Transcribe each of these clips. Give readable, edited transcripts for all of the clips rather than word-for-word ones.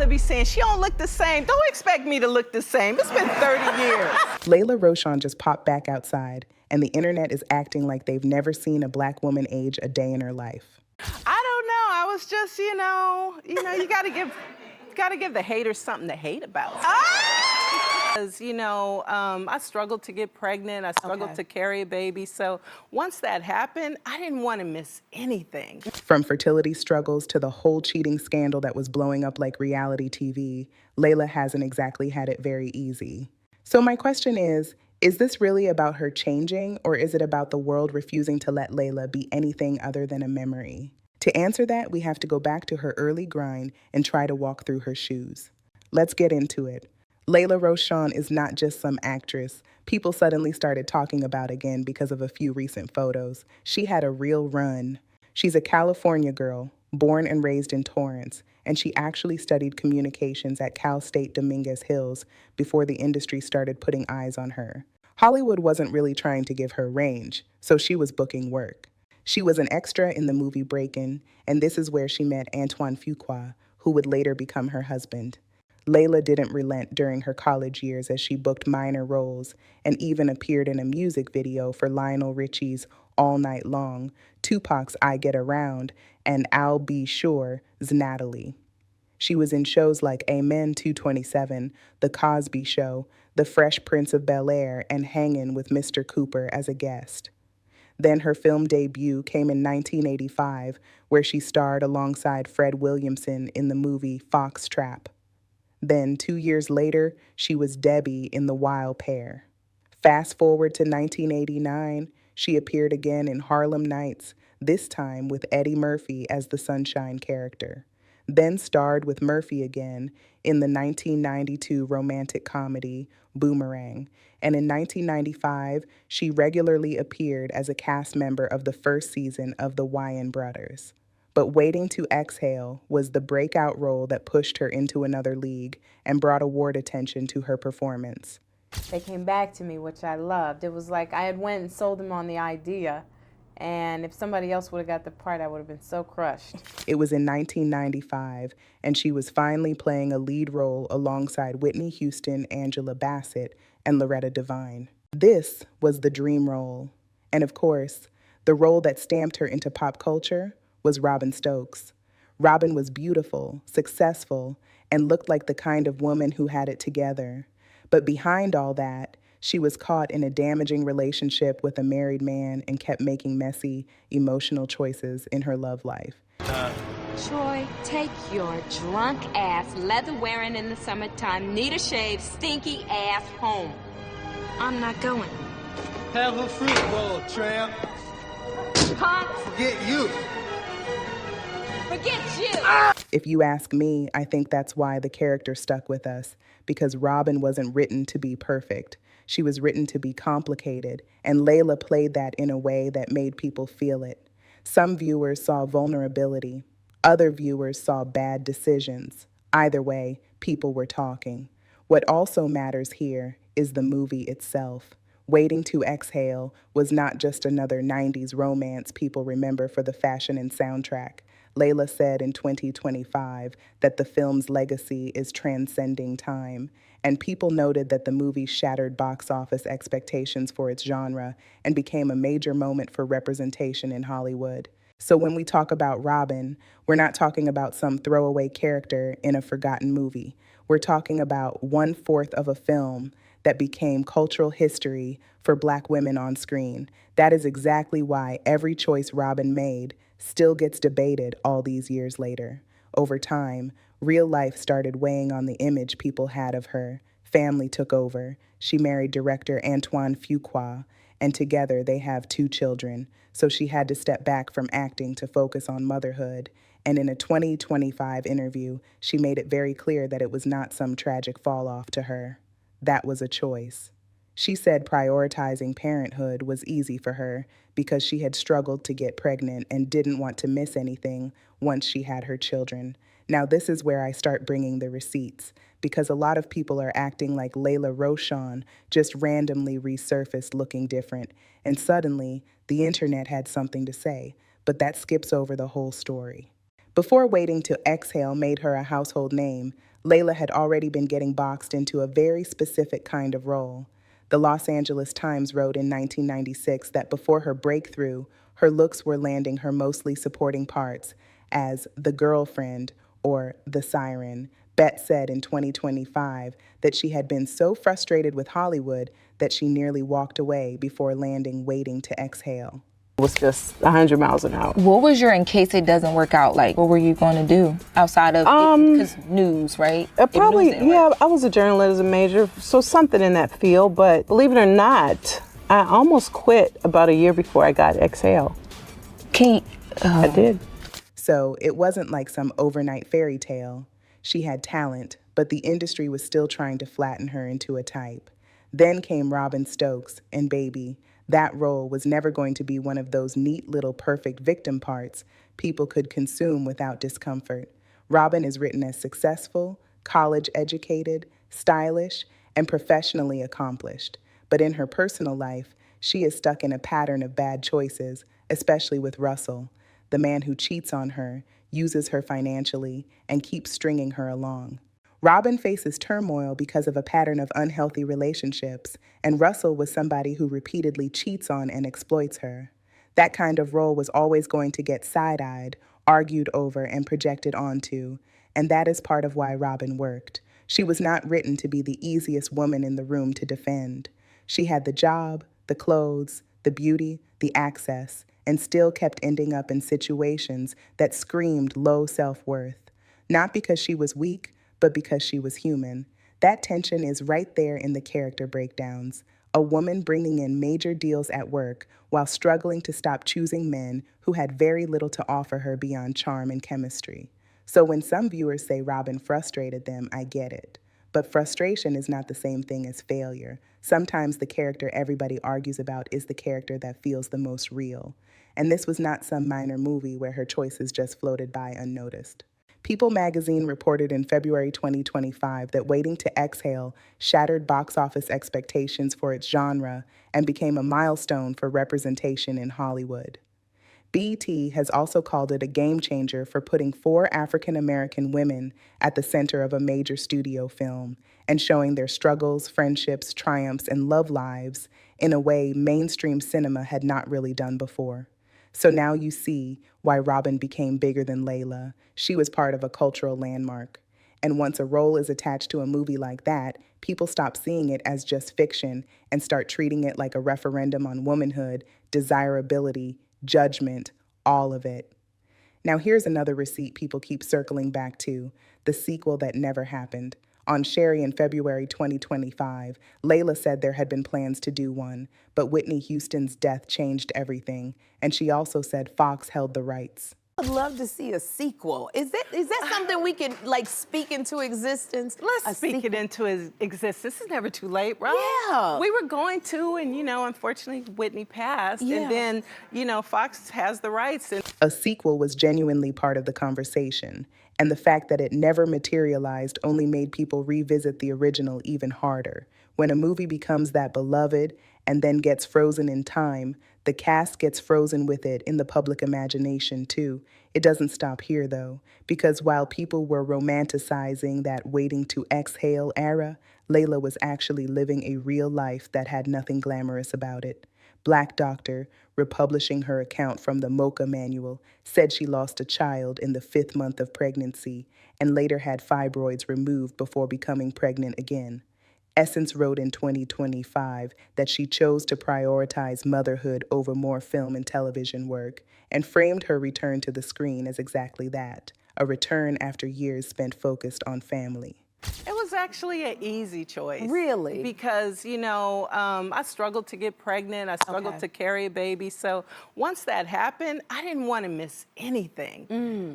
mother be saying, she don't look the same. Don't expect me to look the same. It's been 30 years. Lela Rochon just popped back outside, and the internet is acting like they've never seen a black woman age a day in her life. I don't know. I was just, you gotta give the haters something to hate about. Because, I struggled to get pregnant. I struggled to carry a baby. So once that happened, I didn't want to miss anything. From fertility struggles to the whole cheating scandal that was blowing up like reality TV, Lela hasn't exactly had it very easy. So my question is this really about her changing, or is it about the world refusing to let Lela be anything other than a memory? To answer that, we have to go back to her early grind and try to walk through her shoes. Let's get into it. Lela Rochon is not just some actress people suddenly started talking about again because of a few recent photos. She had a real run. She's a California girl, born and raised in Torrance, and she actually studied communications at Cal State Dominguez Hills before the industry started putting eyes on her. Hollywood wasn't really trying to give her range, so she was booking work. She was an extra in the movie Breakin', and this is where she met Antoine Fuqua, who would later become her husband. Lela didn't relent during her college years as she booked minor roles and even appeared in a music video for Lionel Richie's All Night Long, Tupac's I Get Around, and I'll Be Sure's Natalie. She was in shows like Amen 227, The Cosby Show, The Fresh Prince of Bel-Air, and Hangin' with Mr. Cooper as a guest. Then her film debut came in 1985, where she starred alongside Fred Williamson in the movie Foxtrap. Then, 2 years later, she was Debbie in The Wild Pair. Fast forward to 1989, she appeared again in Harlem Nights, this time with Eddie Murphy as the Sunshine character. Then starred with Murphy again in the 1992 romantic comedy Boomerang. And in 1995, she regularly appeared as a cast member of the first season of The Wyan Brothers. But Waiting to Exhale was the breakout role that pushed her into another league and brought award attention to her performance. They came back to me, which I loved. It was like I had went and sold them on the idea, and if somebody else would have got the part, I would have been so crushed. It was in 1995, and she was finally playing a lead role alongside Whitney Houston, Angela Bassett, and Loretta Devine. This was the dream role. And of course, the role that stamped her into pop culture was Robin Stokes. Robin was beautiful, successful, and looked like the kind of woman who had it together. But behind all that, she was caught in a damaging relationship with a married man and kept making messy, emotional choices in her love life. Troy, take your drunk ass, leather wearing in the summertime, need a shave, stinky ass home. I'm not going. Have a fruit bowl, tramp. Punk. Forget you. Forget you! If you ask me, I think that's why the character stuck with us, because Robin wasn't written to be perfect. She was written to be complicated, and Lela played that in a way that made people feel it. Some viewers saw vulnerability. Other viewers saw bad decisions. Either way, people were talking. What also matters here is the movie itself. Waiting to Exhale was not just another 90s romance people remember for the fashion and soundtrack. Lela said in 2025 that the film's legacy is transcending time, and people noted that the movie shattered box office expectations for its genre and became a major moment for representation in Hollywood. So when we talk about Robin, we're not talking about some throwaway character in a forgotten movie. We're talking about 1/4 of a film that became cultural history for Black women on screen. That is exactly why every choice Robin made still gets debated all these years later. Over time, real life started weighing on the image people had of her. Family took over. She married director Antoine Fuqua, and together they have 2 children. So she had to step back from acting to focus on motherhood. And in a 2025 interview, she made it very clear that it was not some tragic fall off to her. That was a choice. She said prioritizing parenthood was easy for her because she had struggled to get pregnant and didn't want to miss anything once she had her children. Now this is where I start bringing the receipts, because a lot of people are acting like Lela Rochon just randomly resurfaced looking different, and suddenly the internet had something to say, but that skips over the whole story. Before waiting to exhale made her a household name, Lela had already been getting boxed into a very specific kind of role. The Los Angeles Times wrote in 1996 that before her breakthrough, her looks were landing her mostly supporting parts as the girlfriend or the siren. Bet said in 2025 that she had been so frustrated with Hollywood that she nearly walked away before landing Waiting to Exhale. It was just 100 miles an hour. What was your in case it doesn't work out? Like, what were you going to do outside of because news, right? Probably, If news didn't work. I was a journalism major, so something in that field. But believe it or not, I almost quit about a year before I got Exhale. I did. So it wasn't like some overnight fairy tale. She had talent, but the industry was still trying to flatten her into a type. Then came Robin Stokes, and baby, that role was never going to be one of those neat little perfect victim parts people could consume without discomfort. Robin is written as successful, college-educated, stylish, and professionally accomplished. But in her personal life, she is stuck in a pattern of bad choices, especially with Russell, the man who cheats on her, uses her financially, and keeps stringing her along. Robin faces turmoil because of a pattern of unhealthy relationships, and Russell was somebody who repeatedly cheats on and exploits her. That kind of role was always going to get side-eyed, argued over, and projected onto, and that is part of why Robin worked. She was not written to be the easiest woman in the room to defend. She had the job, the clothes, the beauty, the access, and still kept ending up in situations that screamed low self-worth. Not because she was weak, but because she was human. That tension is right there in the character breakdowns. A woman bringing in major deals at work while struggling to stop choosing men who had very little to offer her beyond charm and chemistry. So when some viewers say Robin frustrated them, I get it. But frustration is not the same thing as failure. Sometimes the character everybody argues about is the character that feels the most real. And this was not some minor movie where her choices just floated by unnoticed. People magazine reported in February 2025 that Waiting to Exhale shattered box office expectations for its genre and became a milestone for representation in Hollywood. BET has also called it a game changer for putting 4 African American women at the center of a major studio film and showing their struggles, friendships, triumphs, and love lives in a way mainstream cinema had not really done before. So now you see why Robin became bigger than Lela. She was part of a cultural landmark. And once a role is attached to a movie like that, people stop seeing it as just fiction and start treating it like a referendum on womanhood, desirability, judgment, all of it. Now here's another receipt people keep circling back to, the sequel that never happened. On Sherry in February 2025, Lela said there had been plans to do one, but Whitney Houston's death changed everything, and she also said Fox held the rights. I'd love to see a sequel. Is that something we can like speak into existence? Let's speak it into existence. It's never too late, right? Yeah. We were going to, and unfortunately Whitney passed, Yeah. and then, Fox has the rights. And A sequel was genuinely part of the conversation, and the fact that it never materialized only made people revisit the original even harder. When a movie becomes that beloved and then gets frozen in time, the cast gets frozen with it in the public imagination too. It doesn't stop here though, because while people were romanticizing that Waiting to Exhale era, Lela was actually living a real life that had nothing glamorous about it. Black doctor, republishing her account from the Mocha Manual, said she lost a child in the 5th month of pregnancy and later had fibroids removed before becoming pregnant again. Essence wrote in 2025 that she chose to prioritize motherhood over more film and television work and framed her return to the screen as exactly that, a return after years spent focused on family. it was actually an easy choice. Really? Because, I struggled to get pregnant. I struggled to carry a baby. So once that happened, I didn't want to miss anything.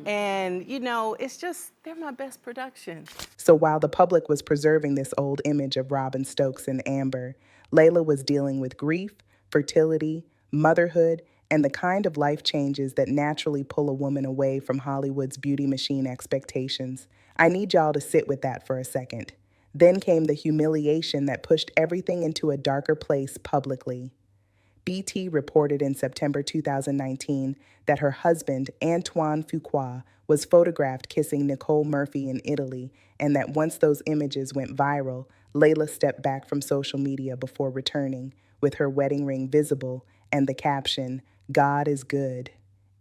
And, it's just, they're my best production. So while the public was preserving this old image of Robin Stokes and Amber, Lela was dealing with grief, fertility, motherhood, and the kind of life changes that naturally pull a woman away from Hollywood's beauty machine expectations. I need y'all to sit with that for a second. Then came the humiliation that pushed everything into a darker place publicly. BT reported in September 2019 that her husband, Antoine Fuqua, was photographed kissing Nicole Murphy in Italy, and that once those images went viral, Lela stepped back from social media before returning, with her wedding ring visible and the caption, "God is good."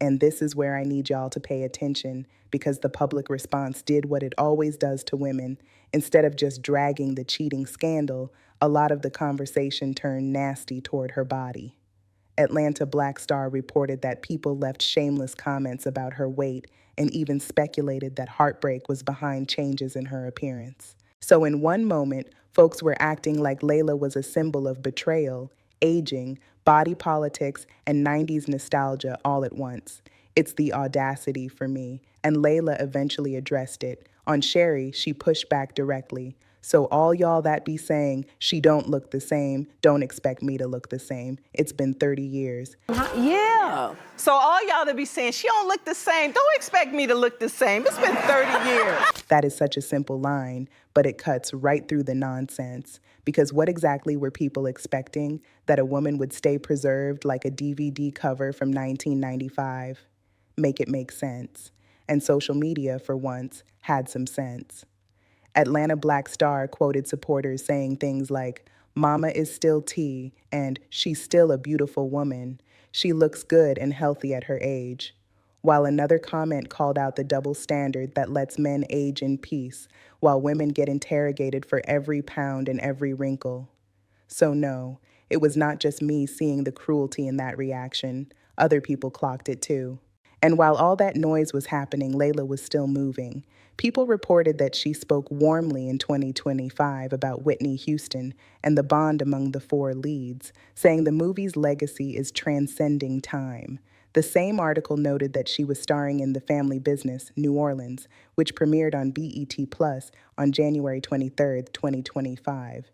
And this is where I need y'all to pay attention, because the public response did what it always does to women. Instead of just dragging the cheating scandal, a lot of the conversation turned nasty toward her body. Atlanta Black Star reported that people left shameless comments about her weight and even speculated that heartbreak was behind changes in her appearance. So in one moment, folks were acting like Lela was a symbol of betrayal, aging, body politics, and 90s nostalgia all at once. It's the audacity for me, and Lela eventually addressed it. On Sherry, she pushed back directly. So all y'all that be saying she don't look the same, don't expect me to look the same. It's been 30 years. Yeah. So all y'all that be saying she don't look the same, don't expect me to look the same. It's been 30 years. That is such a simple line, but it cuts right through the nonsense. Because what exactly were people expecting? That a woman would stay preserved like a DVD cover from 1995? Make it make sense. And social media, for once, had some sense. Atlanta Black Star quoted supporters saying things like, "Mama is still T," and "She's still a beautiful woman. She looks good and healthy at her age." While another comment called out the double standard that lets men age in peace, while women get interrogated for every pound and every wrinkle. So no, it was not just me seeing the cruelty in that reaction. Other people clocked it too. And while all that noise was happening, Lela was still moving. People reported that she spoke warmly in 2025 about Whitney Houston and the bond among the four leads, saying the movie's legacy is transcending time. The same article noted that she was starring in The Family Business, New Orleans, which premiered on BET Plus on January 23, 2025.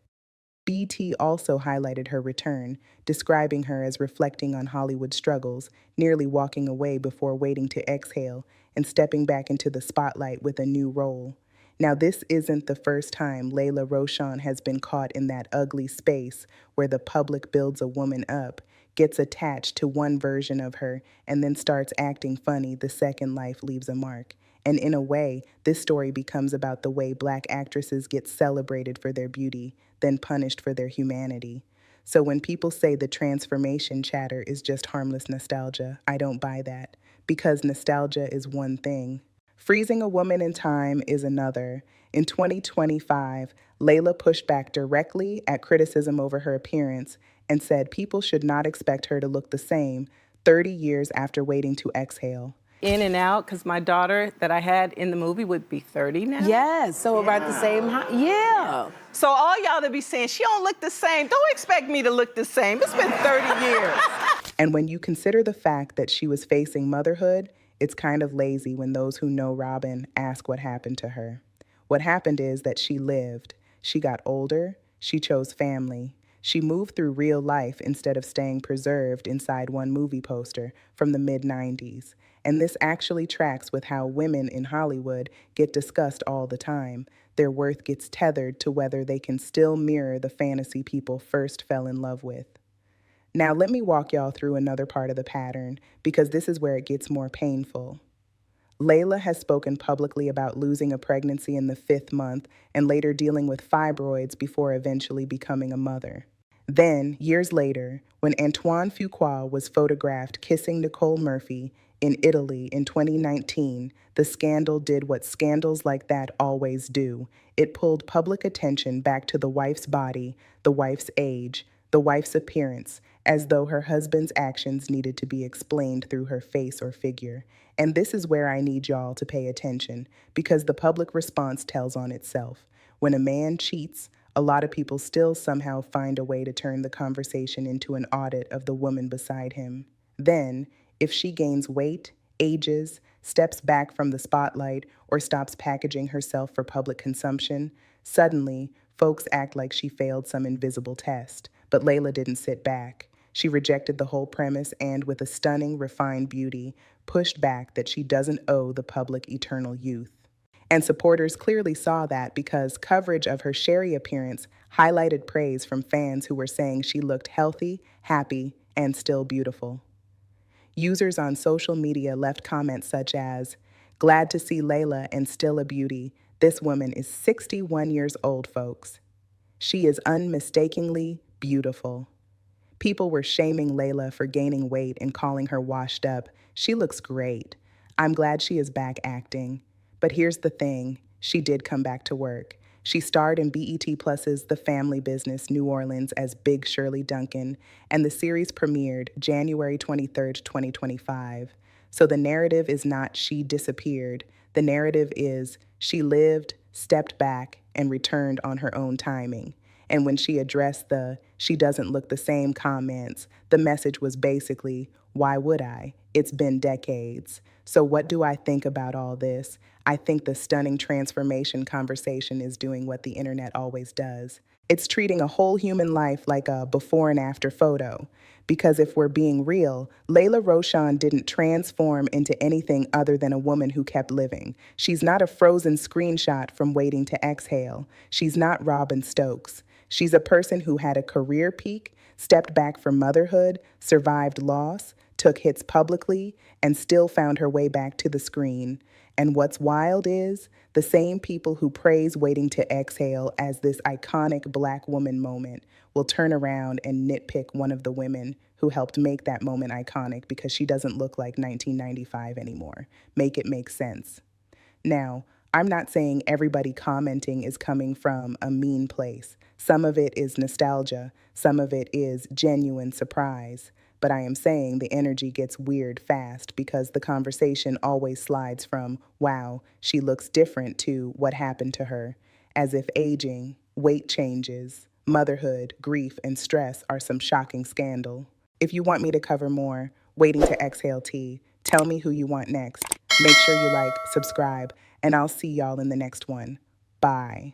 BT also highlighted her return, describing her as reflecting on Hollywood struggles, nearly walking away before waiting to exhale and stepping back into the spotlight with a new role. Now, this isn't the first time Lela Rochon has been caught in that ugly space where the public builds a woman up, gets attached to one version of her, and then starts acting funny the second life leaves a mark. And in a way, this story becomes about the way Black actresses get celebrated for their beauty, then punished for their humanity. So when people say the transformation chatter is just harmless nostalgia, I don't buy that, because nostalgia is one thing. Freezing a woman in time is another. In 2025, Lela pushed back directly at criticism over her appearance and said people should not expect her to look the same 30 years after waiting to exhale. In and out, because my daughter that I had in the movie would be 30 now. Yes, so about the same height. Yeah. So all y'all that be saying she don't look the same, don't expect me to look the same. It's been 30 years. And when you consider the fact that she was facing motherhood, it's kind of lazy when those who know Robin ask what happened to her. What happened is that she lived. She got older. She chose family. She moved through real life instead of staying preserved inside one movie poster from the mid-90s. And this actually tracks with how women in Hollywood get discussed all the time. Their worth gets tethered to whether they can still mirror the fantasy people first fell in love with. Now let me walk y'all through another part of the pattern, because this is where it gets more painful. Lela has spoken publicly about losing a pregnancy in the 5th month and later dealing with fibroids before eventually becoming a mother. Then, years later, when Antoine Fuqua was photographed kissing Nicole Murphy in Italy in 2019, the scandal did what scandals like that always do. It pulled public attention back to the wife's body, the wife's age, the wife's appearance, as though her husband's actions needed to be explained through her face or figure. And this is where I need y'all to pay attention, because the public response tells on itself. When a man cheats, a lot of people still somehow find a way to turn the conversation into an audit of the woman beside him. Then, if she gains weight, ages, steps back from the spotlight, or stops packaging herself for public consumption, suddenly, folks act like she failed some invisible test. But Lela didn't sit back. She rejected the whole premise and, with a stunning, refined beauty, pushed back that she doesn't owe the public eternal youth. And supporters clearly saw that, because coverage of her Sherry appearance highlighted praise from fans who were saying she looked healthy, happy, and still beautiful. Users on social media left comments such as, "Glad to see Lela and still a beauty. This woman is 61 years old, folks. She is unmistakably beautiful." People were shaming Lela for gaining weight and calling her washed up. She looks great. I'm glad she is back acting. But here's the thing, she did come back to work. She starred in BET Plus's The Family Business New Orleans as Big Shirley Duncan, and the series premiered January 23rd, 2025. So the narrative is not she disappeared. The narrative is she lived, stepped back, and returned on her own timing. And when she addressed the "she doesn't look the same" comments, the message was basically, why would I? It's been decades. So what do I think about all this? I think the stunning transformation conversation is doing what the internet always does. It's treating a whole human life like a before and after photo. Because if we're being real, Lela Rochon didn't transform into anything other than a woman who kept living. She's not a frozen screenshot from Waiting to Exhale. She's not Robin Stokes. She's a person who had a career peak, stepped back from motherhood, survived loss, took hits publicly, and still found her way back to the screen. And what's wild is the same people who praise Waiting to Exhale as this iconic Black woman moment will turn around and nitpick one of the women who helped make that moment iconic because she doesn't look like 1995 anymore. Make it make sense. Now, I'm not saying everybody commenting is coming from a mean place. Some of it is nostalgia. Some of it is genuine surprise. But I am saying the energy gets weird fast because the conversation always slides from, wow, she looks different, to what happened to her, as if aging, weight changes, motherhood, grief, and stress are some shocking scandal. If you want me to cover more Waiting to Exhale tea, tell me who you want next. Make sure you like, subscribe, and I'll see y'all in the next one. Bye.